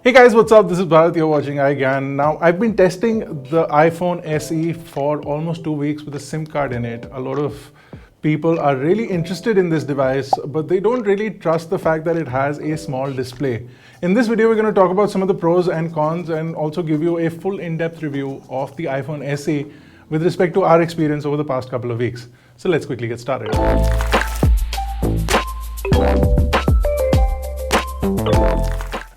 Hey guys, what's up? This is Bharat. You're watching iGyaan. Now, I've been testing the iPhone SE for almost 2 weeks with a SIM card in it. A lot of people are really interested in this device, but they don't really trust the fact that it has a small display. In this video, we're going to talk about some of the pros and cons and also give you a full in-depth review of the iPhone SE with respect to our experience over the past couple of weeks. So let's quickly get started.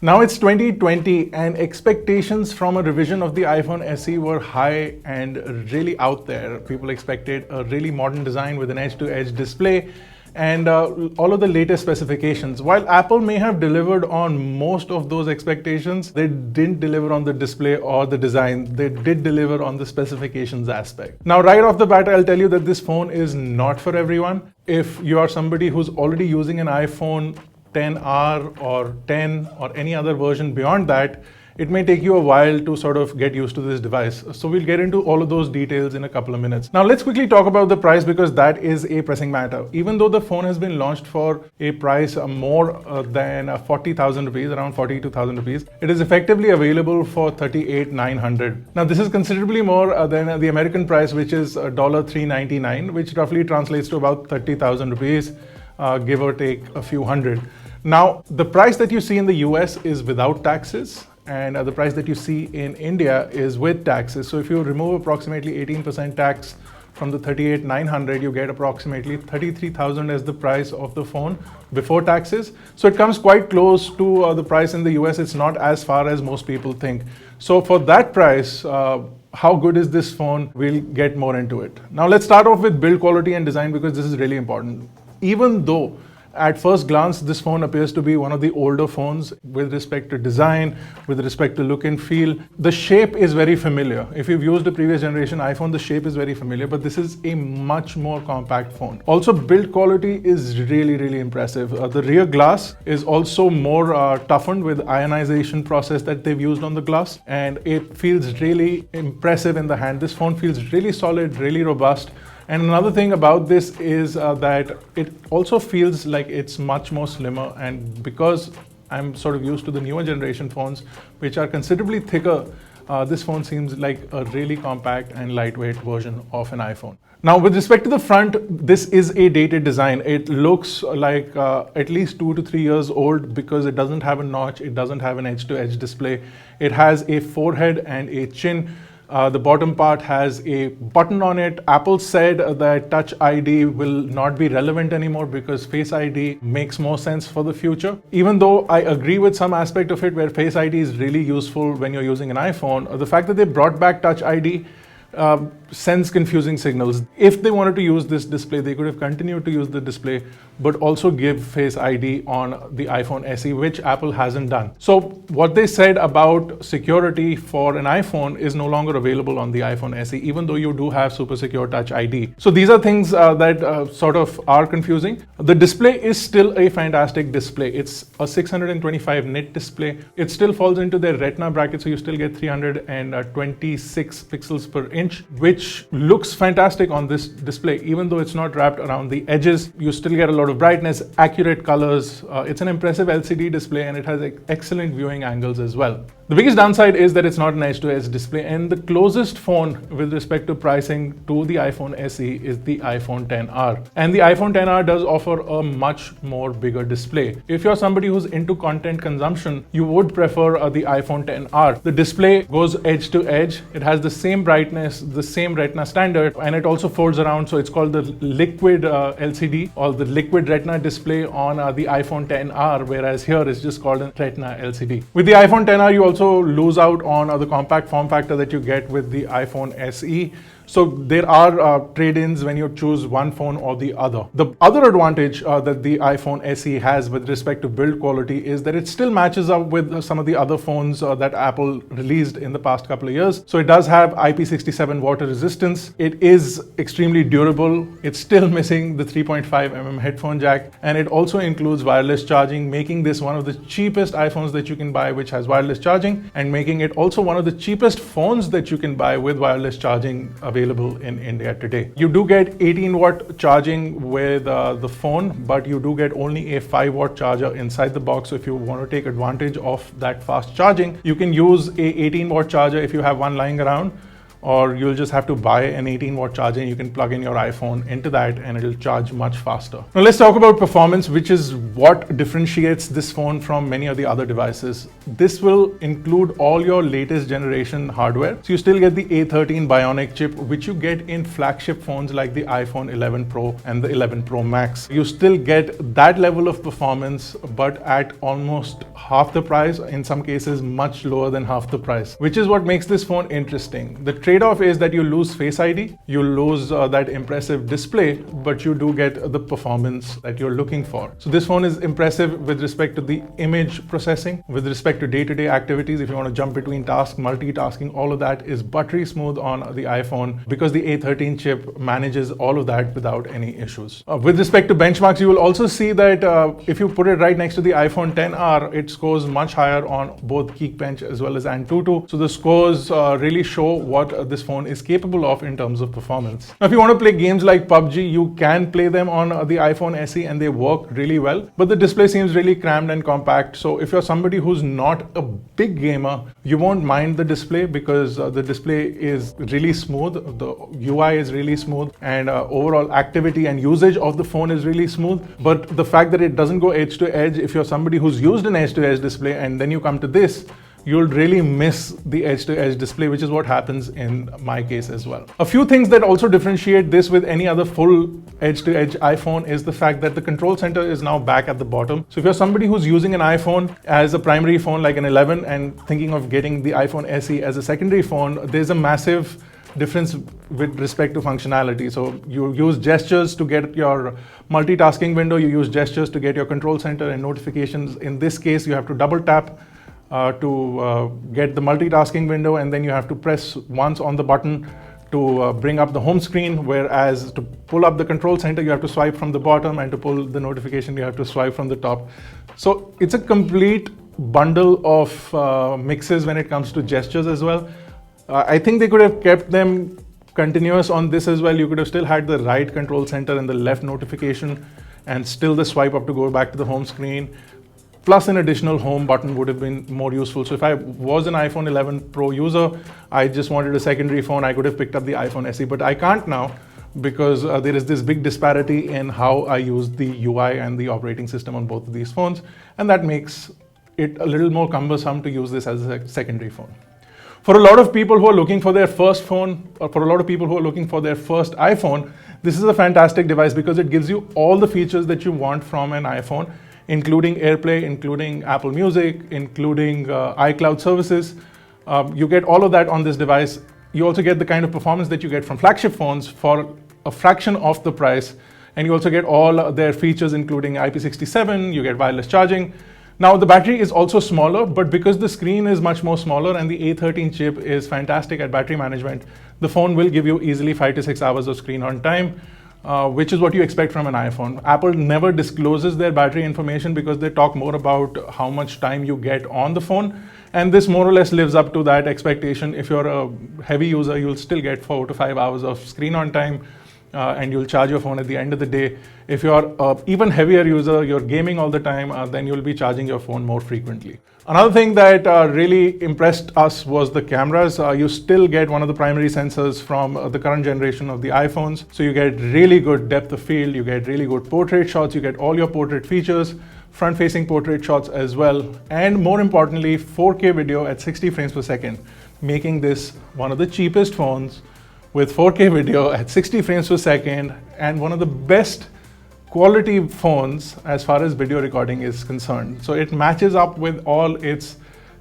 Now it's 2020 and expectations from a revision of the iPhone SE were high and really out there. People expected a really modern design with an edge-to-edge display and all of the latest specifications. While Apple may have delivered on most of those expectations, they didn't deliver on the display or the design. They did deliver on the specifications aspect. Now, right off the bat, I'll tell you that this phone is not for everyone. If you are somebody who's already using an iPhone 10R or 10 or any other version beyond that, it may take you a while to sort of get used to this device. So we'll get into all of those details in a couple of minutes. Now let's quickly talk about the price because that is a pressing matter. Even though the phone has been launched for a price more than 40,000 rupees, around 42,000 rupees, it is effectively available for 38,900. Now this is considerably more than the American price, which is $399, which roughly translates to about 30,000 rupees, give or take a few hundred. Now, the price that you see in the US is without taxes, and the price that you see in India is with taxes. So if you remove approximately 18% tax from the 38,900, you get approximately 33,000 as the price of the phone before taxes. So it comes quite close to the price in the US. It's not as far as most people think. So for that price, how good is this phone? We'll get more into it. Now let's start off with build quality and design because this is really important. Even though at first glance, this phone appears to be one of the older phones with respect to design, with respect to look and feel. The shape is very familiar. If you've used a previous generation iPhone, the shape is very familiar, but this is a much more compact phone. Also, build quality is really impressive. The rear glass is also more toughened with ionization process that they've used on the glass, and it feels really impressive in the hand. This phone feels really solid, really robust. And another thing about this is that it also feels like it's much more slimmer, and because I'm sort of used to the newer generation phones which are considerably thicker, this phone seems like a really compact and lightweight version of an iPhone. Now with respect to the front, this is a dated design. It looks like at least 2 to 3 years old because it doesn't have a notch, it doesn't have an edge-to-edge display. It has a forehead and a chin. The bottom part has a button on it. Apple said that Touch ID will not be relevant anymore because Face ID makes more sense for the future. Even though I agree with some aspect of it where Face ID is really useful when you're using an iPhone, the fact that they brought back Touch ID sends confusing signals. If they wanted to use this display, they could have continued to use the display, but also give Face ID on the iPhone SE, which Apple hasn't done. So what they said about security for an iPhone is no longer available on the iPhone SE, even though you do have super secure Touch ID. So these are things that sort of are confusing. The display is still a fantastic display. It's a 625 nit display. It still falls into their Retina bracket, so you still get 326 pixels per inch, which looks fantastic on this display. Even though it's not wrapped around the edges, you still get a lot of brightness, accurate colors. It's an impressive LCD display and it has excellent viewing angles as well. The biggest downside is that it's not an edge-to-edge display, and the closest phone with respect to pricing to the iPhone SE is the iPhone 10R. And the iPhone 10R does offer a much more bigger display. If you're somebody who's into content consumption, you would prefer the iPhone 10R. The display goes edge to edge. It has the same brightness, the same Retina standard, and it also folds around. So it's called the liquid LCD or the liquid Retina display on the iPhone 10R, whereas here it's just called a Retina LCD. With the iPhone 10R, you also lose out on the compact form factor that you get with the iPhone SE. So there are trade-ins when you choose one phone or the other. The other advantage that the iPhone SE has with respect to build quality is that it still matches up with some of the other phones that Apple released in the past couple of years. So it does have IP67 water resistance. It is extremely durable. It's still missing the 3.5mm headphone jack, and it also includes wireless charging, making this one of the cheapest iPhones that you can buy which has wireless charging, and making it also one of the cheapest phones that you can buy with wireless charging available in India today. You do get 18-watt charging with the phone, but you do get only a 5-watt charger inside the box. So if you want to take advantage of that fast charging, you can use a 18-watt charger if you have one lying around, or you'll just have to buy an 18-watt charger and you can plug in your iPhone into that and it'll charge much faster. Now let's talk about performance, which is what differentiates this phone from many of the other devices. This will include all your latest generation hardware. So you still get the A13 Bionic chip, which you get in flagship phones like the iPhone 11 Pro and the 11 Pro Max. You still get that level of performance, but at almost half the price, in some cases much lower than half the price, which is what makes this phone interesting. The trade-off is that you lose Face ID, you lose that impressive display, but you do get the performance that you're looking for. So this phone is impressive with respect to the image processing, with respect to day-to-day activities. If you want to jump between tasks, multitasking, all of that is buttery smooth on the iPhone because the A13 chip manages all of that without any issues. With respect to benchmarks, you will also see that if you put it right next to the iPhone XR, it scores much higher on both Geekbench as well as Antutu. So the scores really show what this phone is capable of in terms of performance. Now, if you want to play games like PUBG, you can play them on the iPhone SE and they work really well, but the display seems really crammed and compact. So if you're somebody who's not a big gamer, you won't mind the display because the display is really smooth, the UI is really smooth, and overall activity and usage of the phone is really smooth. But the fact that it doesn't go edge to edge, if you're somebody who's used an edge to edge display and then you come to this, you'll really miss the edge-to-edge display, which is what happens in my case as well. A few things that also differentiate this with any other full edge-to-edge iPhone is the fact that the control center is now back at the bottom. So if you're somebody who's using an iPhone as a primary phone like an 11 and thinking of getting the iPhone SE as a secondary phone, there's a massive difference with respect to functionality. So you use gestures to get your multitasking window, you use gestures to get your control center and notifications. In this case, you have to double tap to get the multitasking window, and then you have to press once on the button to bring up the home screen, whereas to pull up the control center you have to swipe from the bottom, and to pull the notification you have to swipe from the top. So it's a complete bundle of mixes when it comes to gestures as well. I think they could have kept them continuous on this as well. You could have still had the right control center and the left notification and still the swipe up to go back to the home screen. Plus an additional home button would have been more useful. So if I was an iPhone 11 Pro user, I just wanted a secondary phone, I could have picked up the iPhone SE, but I can't now because there is this big disparity in how I use the UI and the operating system on both of these phones, and that makes it a little more cumbersome to use this as a secondary phone. For a lot of people who are looking for their first phone, or for a lot of people who are looking for their first iPhone, this is a fantastic device because it gives you all the features that you want from an iPhone, including AirPlay, including Apple Music, including iCloud services. You get all of that on this device. You also get the kind of performance that you get from flagship phones for a fraction of the price. And you also get all their features, including IP67, you get wireless charging. Now the battery is also smaller, but because the screen is much more smaller and the A13 chip is fantastic at battery management, the phone will give you easily 5 to 6 hours of screen on time. Which is what you expect from an iPhone. Apple never discloses their battery information because they talk more about how much time you get on the phone. And this more or less lives up to that expectation. If you're a heavy user, you'll still get 4 to 5 hours of screen on time and you'll charge your phone at the end of the day. If you're an even heavier user, you're gaming all the time, then you'll be charging your phone more frequently. Another thing that really impressed us was the cameras. You still get one of the primary sensors from the current generation of the iPhones. So you get really good depth of field, you get really good portrait shots, you get all your portrait features, front-facing portrait shots as well, and more importantly, 4K video at 60 frames per second, making this one of the cheapest phones with 4K video at 60 frames per second and one of the best quality phones as far as video recording is concerned. So it matches up with all its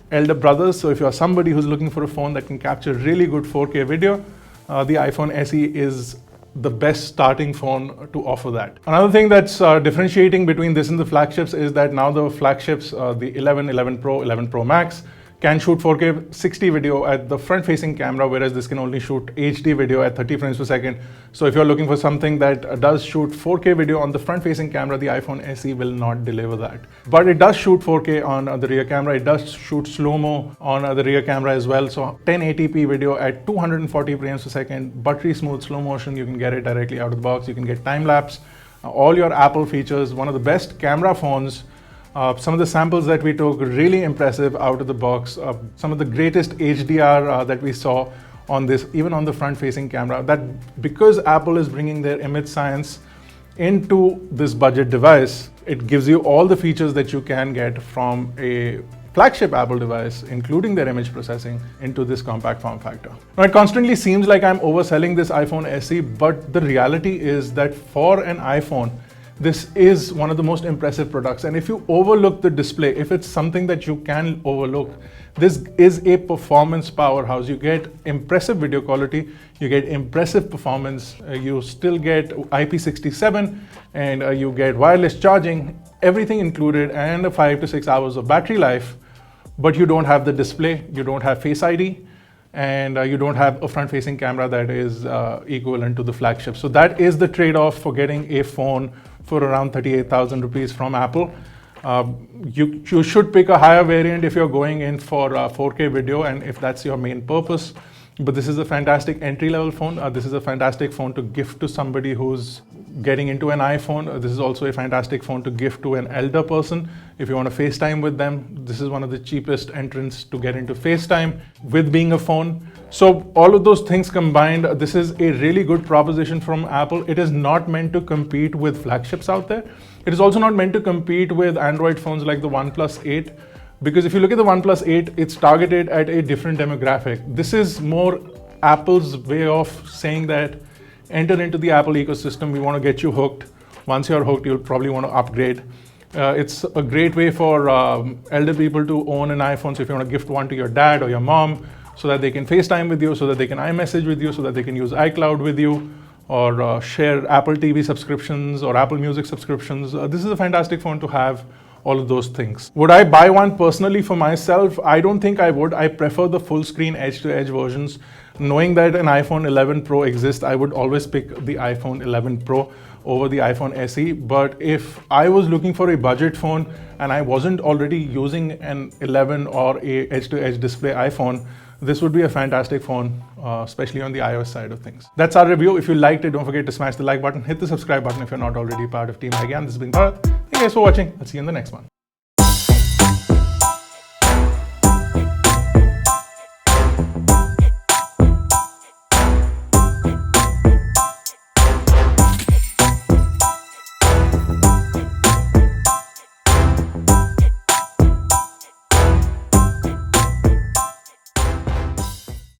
elder brothers. So if you're somebody who's looking for a phone that can capture really good 4K video, the iPhone SE is the best starting phone to offer that. Another thing that's differentiating between this and the flagships is that now the flagships, the 11, 11 Pro, 11 Pro Max, can shoot 4K 60 video at the front-facing camera, whereas this can only shoot HD video at 30 frames per second. So if you're looking for something that does shoot 4K video on the front-facing camera, the iPhone SE will not deliver that. But it does shoot 4K on the rear camera. It does shoot slow-mo on the rear camera as well. So 1080p video at 240 frames per second, buttery smooth slow motion. You can get it directly out of the box. You can get time-lapse, all your Apple features, one of the best camera phones. Some of the samples that we took, really impressive out of the box. Some of the greatest HDR that we saw on this, even on the front-facing camera. That because Apple is bringing their image science into this budget device, it gives you all the features that you can get from a flagship Apple device, including their image processing, into this compact form factor. Now, it constantly seems like I'm overselling this iPhone SE, but the reality is that for an iPhone, this is one of the most impressive products. And if you overlook the display, if it's something that you can overlook, this is a performance powerhouse. You get impressive video quality, you get impressive performance, you still get IP67, and you get wireless charging, everything included, and 5 to 6 hours of battery life. But you don't have the display, you don't have Face ID, and you don't have a front-facing camera that is equivalent to the flagship. So that is the trade-off for getting a phone for around 38,000 rupees from Apple. You should pick a higher variant if you're going in for 4K video, and if that's your main purpose. But this is a fantastic entry-level phone. This is a fantastic phone to gift to somebody who's getting into an iPhone. This is also a fantastic phone to gift to an elder person. If you want to FaceTime with them, this is one of the cheapest entrants to get into FaceTime with being a phone. So all of those things combined, this is a really good proposition from Apple. It is not meant to compete with flagships out there. It is also not meant to compete with Android phones like the OnePlus 8. Because if you look at the OnePlus 8, it's targeted at a different demographic. This is more Apple's way of saying that enter into the Apple ecosystem. We want to get you hooked. Once you're hooked, you'll probably want to upgrade. It's a great way for elder people to own an iPhone. So if you want to gift one to your dad or your mom, so that they can FaceTime with you, so that they can iMessage with you, so that they can use iCloud with you, or share Apple TV subscriptions or Apple Music subscriptions. This is a fantastic phone to have all of those things. Would I buy one personally for myself? I don't think I would. I prefer the full screen edge-to-edge versions. Knowing that an iPhone 11 Pro exists, I would always pick the iPhone 11 Pro over the iPhone SE. But if I was looking for a budget phone and I wasn't already using an 11 or a edge-to-edge display iPhone, this would be a fantastic phone, especially on the iOS side of things. That's our review. If you liked it, don't forget to smash the like button, hit the subscribe button if you're not already part of Team iGyaan. This has been Bharat. Thank you guys for watching. I'll see you in the next one.